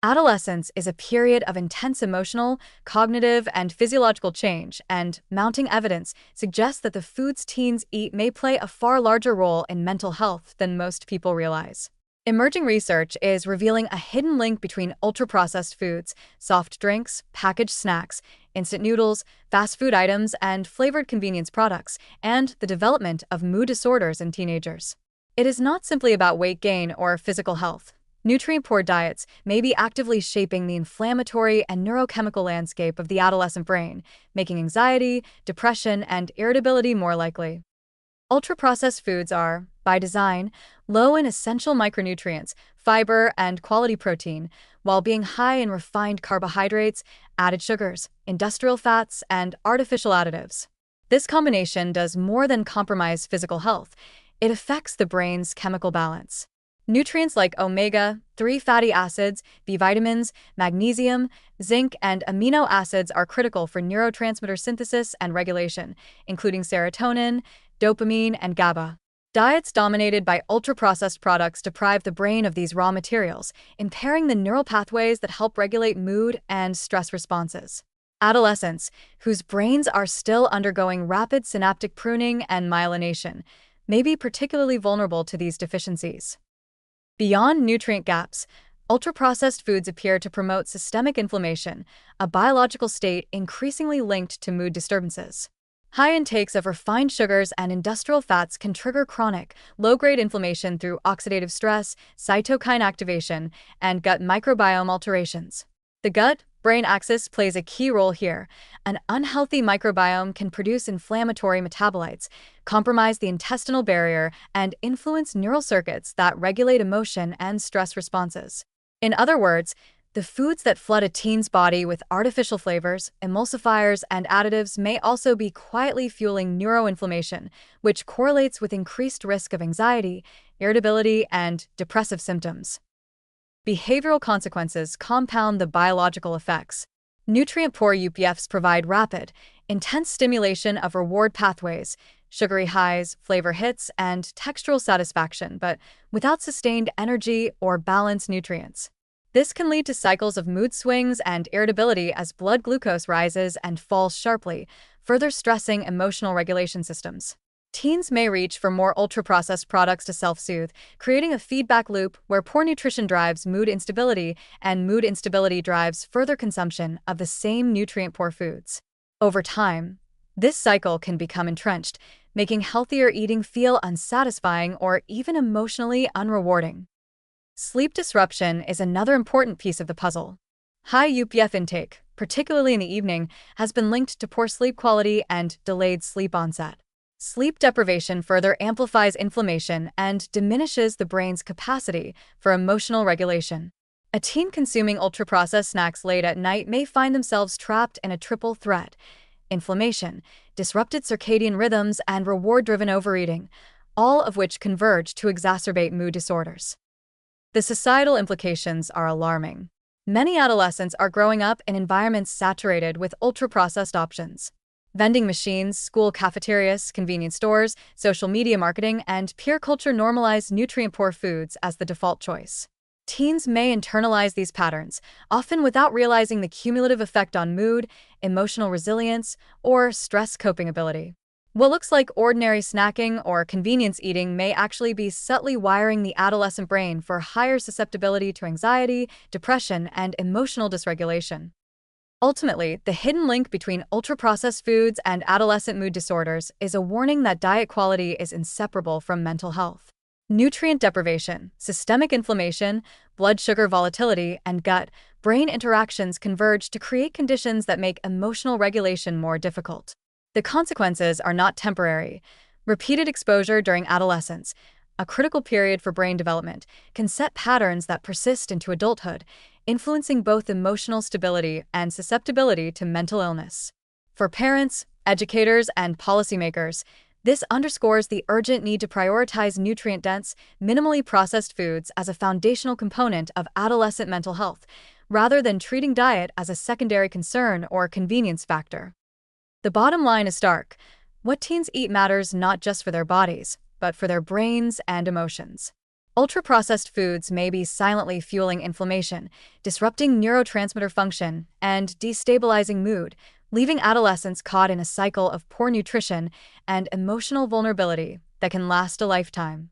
Adolescence is a period of intense emotional, cognitive, and physiological change, and mounting evidence suggests that the foods teens eat may play a far larger role in mental health than most people realize. Emerging research is revealing a hidden link between ultra-processed foods, soft drinks, packaged snacks, instant noodles, fast food items, and flavored convenience products, and the development of mood disorders in teenagers. It is not simply about weight gain or physical health. Nutrient-poor diets may be actively shaping the inflammatory and neurochemical landscape of the adolescent brain, making anxiety, depression, and irritability more likely. Ultra-processed foods are, by design, low in essential micronutrients, fiber, and quality protein, while being high in refined carbohydrates, added sugars, industrial fats, and artificial additives. This combination does more than compromise physical health. It affects the brain's chemical balance. Nutrients like omega-3 fatty acids, B vitamins, magnesium, zinc, and amino acids are critical for neurotransmitter synthesis and regulation, including serotonin, dopamine, and GABA. Diets dominated by ultra-processed products deprive the brain of these raw materials, impairing the neural pathways that help regulate mood and stress responses. Adolescents, whose brains are still undergoing rapid synaptic pruning and myelination, may be particularly vulnerable to these deficiencies. Beyond nutrient gaps, ultra-processed foods appear to promote systemic inflammation, a biological state increasingly linked to mood disturbances. High intakes of refined sugars and industrial fats can trigger chronic, low-grade inflammation through oxidative stress, cytokine activation, and gut microbiome alterations. The gut-brain axis plays a key role here. An unhealthy microbiome can produce inflammatory metabolites, compromise the intestinal barrier, and influence neural circuits that regulate emotion and stress responses. In other words, the foods that flood a teen's body with artificial flavors, emulsifiers, and additives may also be quietly fueling neuroinflammation, which correlates with increased risk of anxiety, irritability, and depressive symptoms. Behavioral consequences compound the biological effects. Nutrient-poor UPFs provide rapid, intense stimulation of reward pathways, sugary highs, flavor hits, and textural satisfaction, but without sustained energy or balanced nutrients. This can lead to cycles of mood swings and irritability as blood glucose rises and falls sharply, further stressing emotional regulation systems. Teens may reach for more ultra-processed products to self-soothe, creating a feedback loop where poor nutrition drives mood instability and mood instability drives further consumption of the same nutrient-poor foods. Over time, this cycle can become entrenched, making healthier eating feel unsatisfying or even emotionally unrewarding. Sleep disruption is another important piece of the puzzle. High UPF intake, particularly in the evening, has been linked to poor sleep quality and delayed sleep onset. Sleep deprivation further amplifies inflammation and diminishes the brain's capacity for emotional regulation. A teen consuming ultra-processed snacks late at night may find themselves trapped in a triple threat: inflammation, disrupted circadian rhythms, and reward-driven overeating, all of which converge to exacerbate mood disorders. The societal implications are alarming. Many adolescents are growing up in environments saturated with ultra-processed options. Vending machines, school cafeterias, convenience stores, social media marketing, and peer culture normalize nutrient-poor foods as the default choice. Teens may internalize these patterns, often without realizing the cumulative effect on mood, emotional resilience, or stress coping ability. What looks like ordinary snacking or convenience eating may actually be subtly wiring the adolescent brain for higher susceptibility to anxiety, depression, and emotional dysregulation. Ultimately, the hidden link between ultra-processed foods and adolescent mood disorders is a warning that diet quality is inseparable from mental health. Nutrient deprivation, systemic inflammation, blood sugar volatility, and gut-brain interactions converge to create conditions that make emotional regulation more difficult. The consequences are not temporary. Repeated exposure during adolescence, a critical period for brain development, can set patterns that persist into adulthood, influencing both emotional stability and susceptibility to mental illness. For parents, educators, and policymakers, this underscores the urgent need to prioritize nutrient-dense, minimally processed foods as a foundational component of adolescent mental health, rather than treating diet as a secondary concern or convenience factor. The bottom line is stark. What teens eat matters not just for their bodies, but for their brains and emotions. Ultra-processed foods may be silently fueling inflammation, disrupting neurotransmitter function, and destabilizing mood, leaving adolescents caught in a cycle of poor nutrition and emotional vulnerability that can last a lifetime.